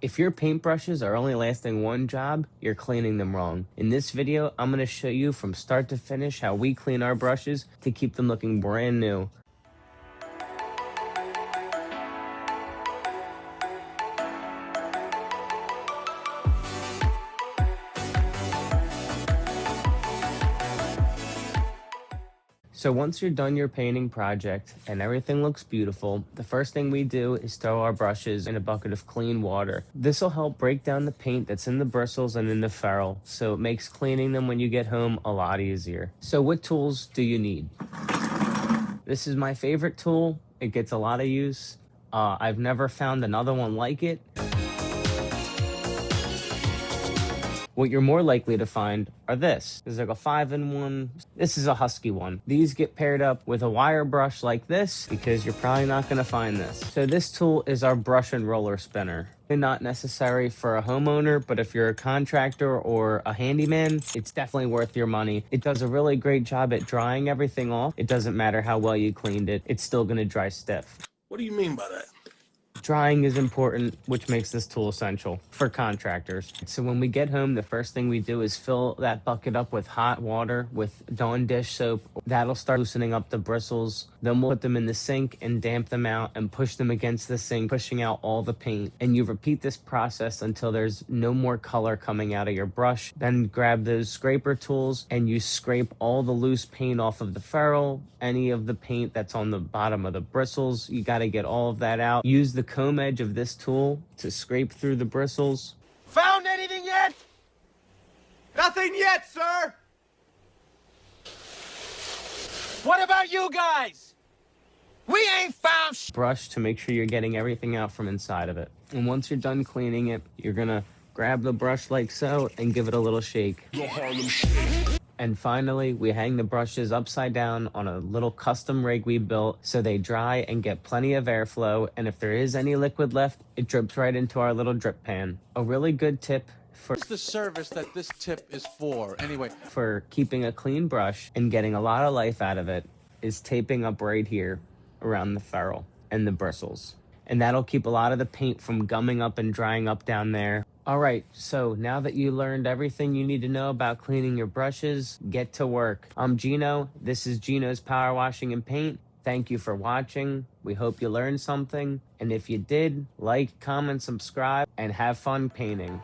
If your paintbrushes are only lasting one job, you're cleaning them wrong. In this video, I'm going to show you from start to finish how we clean our brushes to keep them looking brand new. So once you're done your painting project and everything looks beautiful, the first thing we do is throw our brushes in a bucket of clean water. This will help break down the paint that's in the bristles and in the ferrule, so it makes cleaning them when you get home a lot easier. So what tools do you need? This is my favorite tool. It gets a lot of use. I've never found another one like it. What you're more likely to find are this. There's like a 5-in-1. This is a Husky one. These get paired up with a wire brush like this because you're probably not gonna find this. So this tool is our brush and roller spinner. Not necessary for a homeowner, but if you're a contractor or a handyman, it's definitely worth your money. It does a really great job at drying everything off. It doesn't matter how well you cleaned it, it's still gonna dry stiff. What do you mean by that? Drying is important, which makes this tool essential for contractors. So when we get home, the first thing we do is fill that bucket up with hot water with Dawn dish soap. That'll start loosening up the bristles. Then we'll put them in the sink and damp them out and push them against the sink, pushing out all the paint. And you repeat this process until there's no more color coming out of your brush. Then grab those scraper tools and you scrape all the loose paint off of the ferrule, any of the paint that's on the bottom of the bristles. You got to get all of that out. Use the comb edge of this tool to scrape through the bristles. Found anything yet? Nothing yet, sir. What about you guys? We ain't found Brush to make sure you're getting everything out from inside of it. And once you're done cleaning it, you're gonna grab the brush like so and give it a little shake. And finally, we hang the brushes upside down on a little custom rig we built so they dry and get plenty of airflow. And if there is any liquid left, it drips right into our little drip pan. A really good tip What's the service that this tip is for, anyway? For keeping a clean brush and getting a lot of life out of it is taping up right here around the ferrule and the bristles. And that'll keep a lot of the paint from gumming up and drying up down there. All right, so now that you learned everything you need to know about cleaning your brushes, get to work. I'm Gino. This is Gino's Power Washing and Paint. Thank you for watching. We hope you learned something. And if you did, like, comment, subscribe, and have fun painting.